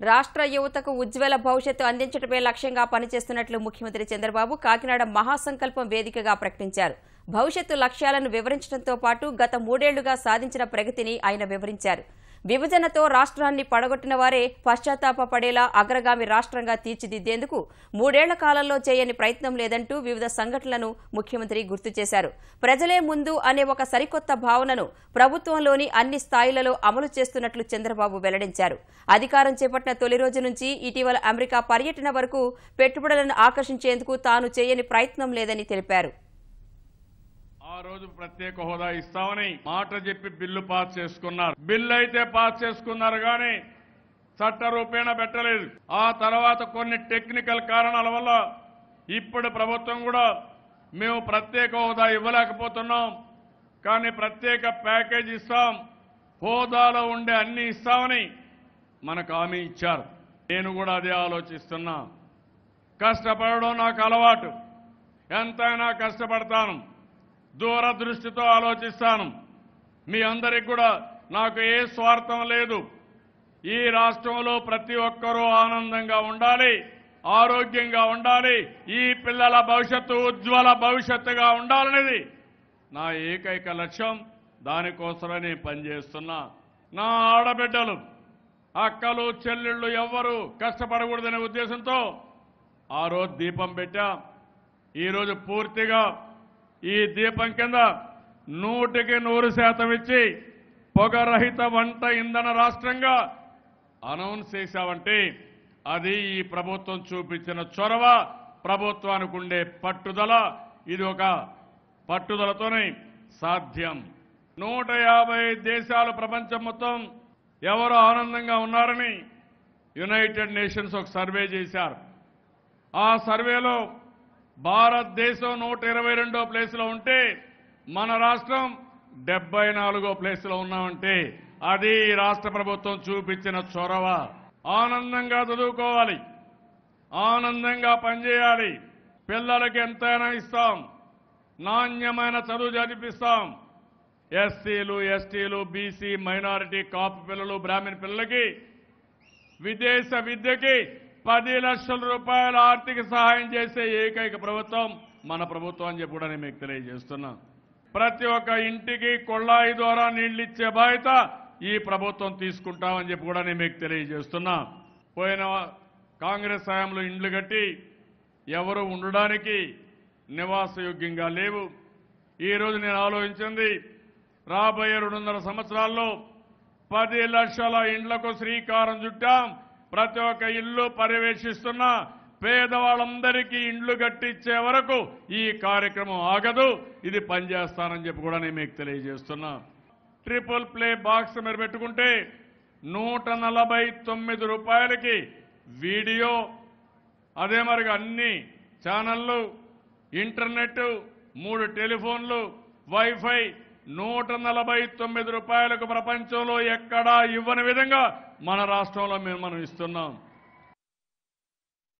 రాష్ట్ర యువతకు ఉజ్వల భవిష్యత్తు అందించడమే లక్ష్యంగా పనిచేస్తున్నట్లు ముఖ్యమంత్రి చంద్రబాబు కాకినాడ మహాసంకల్పం వేదికగా ప్రకటించారు. భవిష్యత్తు లక్ష్యాలను వివరించడంతో పాటు గత 3 ఏళ్లుగా సాధించిన ప్రగతిని ఆయన వివరించారు. విభజనతో రాష్ట్రాన్ని పడగొట్టిన వారే పశ్చాత్తాపపడేలా అగ్రగామి రాష్ట్రంగా తీర్చిదిద్దేందుకు 3 ఏళ్ల కాలంలో చేయని ప్రయత్నం లేదంటూ వివిధ సంఘటనలను ముఖ్యమంత్రి గుర్తు చేశారు. ప్రజలే ముందు అనే ఒక సరికొత్త భావనను ప్రభుత్వంలోని అన్ని స్థాయిలలో అమలు చేస్తున్నట్లు చంద్రబాబు వెల్లడించారు. అధికారం చేపట్టిన తొలి రోజు నుంచి ఇటీవల అమెరికా పర్యటన వరకు పెట్టుబడులను ఆకర్షించేందుకు తాను చేయని ప్రయత్నం లేదని తెలిపారు. ఆ రోజు ప్రత్యేక హోదా ఇస్తామని మాట చెప్పి బిల్లు పాస్ చేసుకున్నారు. బిల్లు అయితే పాస్ చేసుకున్నారు కానీ చట్ట రూపేణ పెట్టలేదు. ఆ తర్వాత కొన్ని టెక్నికల్ కారణాల వల్ల ఇప్పుడు ప్రభుత్వం కూడా మేము ప్రత్యేక హోదా ఇవ్వలేకపోతున్నాం, కానీ ప్రత్యేక ప్యాకేజ్ ఇస్తాం, హోదాలో ఉండే అన్ని ఇస్తామని మనకు హామీ ఇచ్చారు. నేను కూడా అదే ఆలోచిస్తున్నా. కష్టపడడం నాకు అలవాటు, ఎంతైనా కష్టపడతాను, దూరదృష్టితో ఆలోచిస్తాను. మీ అందరికి కూడా నాకు ఏ స్వార్థం లేదు. ఈ రాష్ట్రంలో ప్రతి ఒక్కరూ ఆనందంగా ఉండాలి, ఆరోగ్యంగా ఉండాలి, ఈ పిల్లల భవిష్యత్తు ఉజ్వల భవిష్యత్తుగా ఉండాలనేది నా ఏకైక లక్ష్యం. దానికోసమే నేను పనిచేస్తున్నా. నా ఆడబిడ్డలు, అక్కలు, చెల్లెళ్ళు ఎవ్వరూ కష్టపడకూడదనే ఉద్దేశంతో ఆ రోజు దీపం పెట్టా. ఈరోజు పూర్తిగా ఈ దీపం కింద 100% ఇచ్చి పొగరహిత వంట ఇంధన రాష్ట్రంగా అనౌన్స్ చేశామంటే అది ఈ ప్రభుత్వం చూపించిన చొరవ, ప్రభుత్వానికి ఉండే పట్టుదల. ఇది ఒక పట్టుదలతోనే సాధ్యం. 150 దేశాలు ప్రపంచం మొత్తం ఎవరు ఆనందంగా ఉన్నారని యునైటెడ్ నేషన్స్ ఒక సర్వే చేశారు. ఆ సర్వేలో భారతదేశం 122వ ప్లేస్లో ఉంటే మన రాష్ట్రం 74వ ప్లేస్లో ఉన్నామంటే అది రాష్ట్ర ప్రభుత్వం చూపించిన చొరవ. ఆనందంగా చదువుకోవాలి, ఆనందంగా పనిచేయాలి, పిల్లలకి ఎంతైనా ఇస్తాం, నాణ్యమైన చదువు చదివిస్తాం. ఎస్సీలు, ఎస్టీలు, బీసీ, మైనారిటీ, కాపు పిల్లలు, బ్రాహ్మణ పిల్లలకి విదేశ విద్యకి 10 లక్షల రూపాయల ఆర్థిక సహాయం చేసే ఏకైక ప్రభుత్వం మన ప్రభుత్వం అని చెప్పి కూడా నేను మీకు తెలియజేస్తున్నా. ప్రతి ఒక్క ఇంటికి కొళ్ళాయి ద్వారా నీళ్లు ఇచ్చే బాధ్యత ఈ ప్రభుత్వం తీసుకుంటామని చెప్పి కూడా నేను మీకు తెలియజేస్తున్నా. పోయిన కాంగ్రెస్ హయాంలో ఇండ్లు కట్టి ఎవరు ఉండడానికి నివాసయోగ్యంగా లేవు. ఈరోజు నేను ఆలోచించింది, రాబోయే 200 సంవత్సరాల్లో 10 లక్షల ఇండ్లకు శ్రీకారం చుట్టాం. ప్రతి ఒక్క ఇల్లు పర్యవేక్షిస్తున్న పేదవాళ్ళందరికీ ఇండ్లు కట్టించే వరకు ఈ కార్యక్రమం ఆగదు. ఇది పనిచేస్తానని చెప్పి కూడా నేను మీకు తెలియజేస్తున్నా. ట్రిపుల్ ప్లే బాక్స్ మీరు పెట్టుకుంటే 149 రూపాయలకి వీడియో, అదే మరిగా అన్ని ఛానళ్లు, ఇంటర్నెట్, 3 టెలిఫోన్లు, వైఫై 149 రూపాయలకు ప్రపంచంలో ఎక్కడా ఇవ్వని విధంగా మన రాష్ట్రంలో మనం ఇస్తున్నాం.